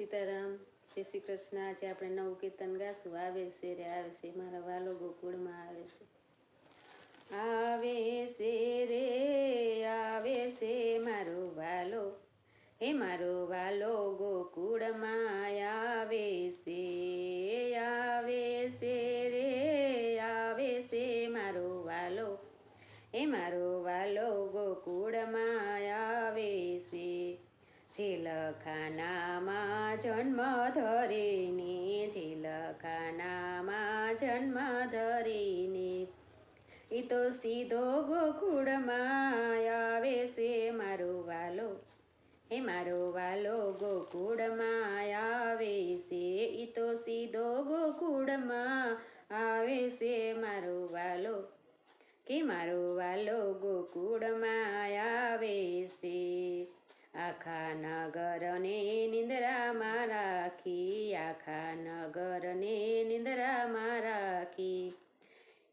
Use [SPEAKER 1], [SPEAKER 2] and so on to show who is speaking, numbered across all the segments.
[SPEAKER 1] સીતારામ, જય શ્રી કૃષ્ણ। આજે આપણે નવું કીર્તન ગાશું। આવે છે રે આવે છે મારા વાલો ગોકુળમાં આવે છે। આવે છે રે આવે છે મારો વાલો, હે મારો વાલો ગોકુળમાં આવે છે। આવે છે રે આવે છે મારો વાલો, હે મારો વાલો ગોકુળમાં આવે છે। જેલખાનામાં જન્મ ધરીને, જેલખાનામાં જન્મ ધરીને, એ તો સીધો ગોકુળમાં આવે છે મારો વાલો, હે મારો વાલો ગોકુળમાં આવે છે। એ તો સીધો ગોકુળમાં આવે છે મારો વાલો, કે મારો વાલો ગોકુળમાં આવે છે। આખા નગરને નિંદ્રામાં રાખી, આખા નગરને નિંદ્રામાં રાખી,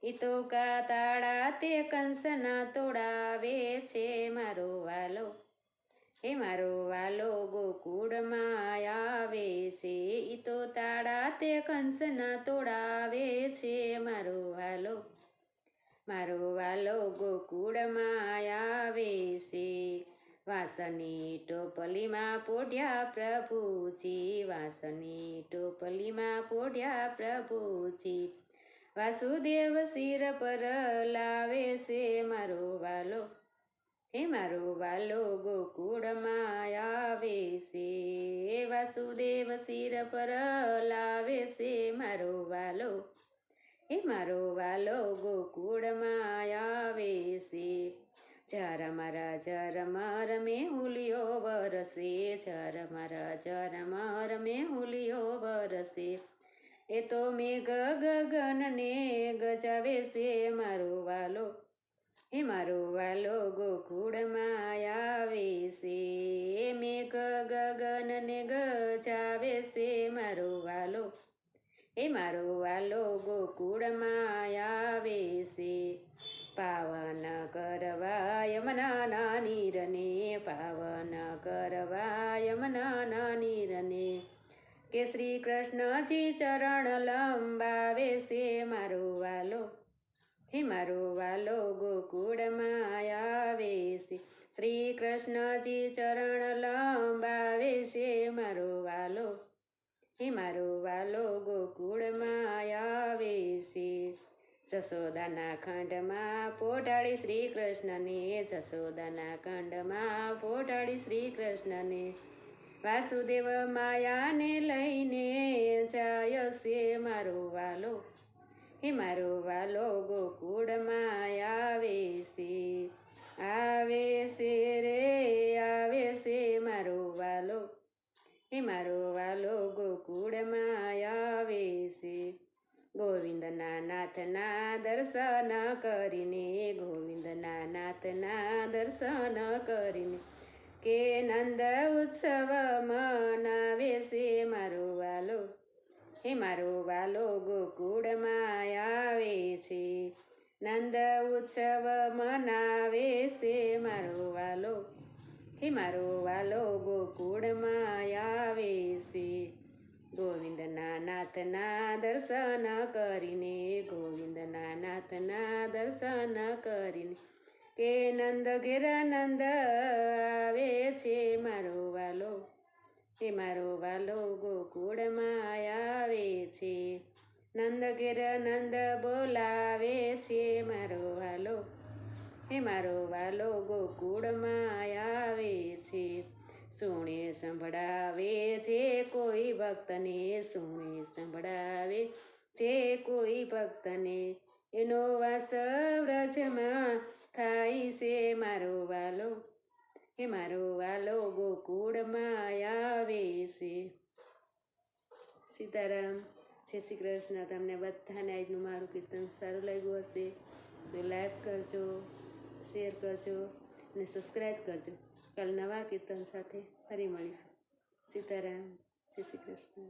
[SPEAKER 1] એ તો કાતાળા તે કંસના તોડાવે છે મારો વાલો, હે મારો વાલો ગોકુળમાં આવે છે। એ તો તાળા તે કંસના તોડાવે છે મારો વાલો, મારો વાલો ગોકુળમાં આવે છે। વાંસની ટોપલીમાં પોઢ્યા પ્રભુજી, વાંસની ટોપલીમાં પોઢ્યા પ્રભુજી, વાસુદેવ શિર પર લાવે છે મારો વાલો, હે મારો વાલો ગોકુળમાં આવે છે। વાસુદેવ શિર પર લાવે છે મારો વાલો, હે મારો વાલો ગોકુળમાં આવે છે। ઝરમર ઝરમર મેહુલિયો વરસે, ઝરમર ઝરમર મેહુલિયો વરસે, એ તો મેઘ ગગનને ગજાવે છે મારો વાલો, હે મારો વાલો ગોકુળમાં આવે છે। મેઘ ગગનને ગજાવે છે મારો વાલો, હે મારો વાલો ગોકુળમાં આવે છે। પાવન કરવા યમુનાના નીરને, પાવન કરવા યમુનાના નીરને, કે શ્રી કૃષ્ણજી ચરણ લંબાવે છે મારો વાલો, હે મારો વાલો ગોકુળમાં આવે છે। શ્રી કૃષ્ણજી ચરણ લંબાવે છે મારો વાલો, હે મારો વાલો ગોકુળમાં આવે છે। જશોદાના ખંડમાં પોઢાડી શ્રી કૃષ્ણને, જશોદાના ખંડમાં પોઢાડી શ્રી કૃષ્ણને, વાસુદેવ માયાને લઈને જાય છે મારો વાલો, હે મારો વાલો ગોકુળમાં આવે છે। આવે છે રે આવે છે મારો વાલો, હે મારો વાલો ગોકુળમાં આવે છે। ગોવિંદના નાથના દર્શન કરીને, ગોવિંદના નાથના દર્શન કરીને, કે નંદ ઉત્સવ મનાવે છે મારો વાલો, હે મારો વાલો ગોકુળમાં આવે છે। નંદ ઉત્સવ મનાવે છે મારો વાલો, હે મારો વાલો ગોકુળમાં આવે છે। ગોવિંદના નાથના દર્શન કરીને, ગોવિંદના નાથના દર્શન કરીને, કે નંદ ઘેર નંદ આવે છે મારો વાલો, હે મારો વાલો ગોકુળમાં આવે છે। નંદ ઘેર નંદ બોલાવે છે મારો વાલો, હે મારો વાલો ગોકુળમાં આવે છે। સુણે સંભળાવે જે કોઈ ભક્તને, સુણે સંભળાવે જે કોઈ ભક્તને, એનો વાસ વ્રજમાં થાય છે મારો વાલો, હે મારો વાલો ગોકુળમાં આવે છે। સીતારામ, જય શ્રી કૃષ્ણ। તમને બધાને આજનું મારું કીર્તન સારું લાગ્યું હશે તો લાઈક કરજો, શેર કરજો અને સબસ્ક્રાઈબ કરજો। કાલ નવા કીર્તન સાથે ફરી મળીશું। સીતારામ, જય શ્રી કૃષ્ણ।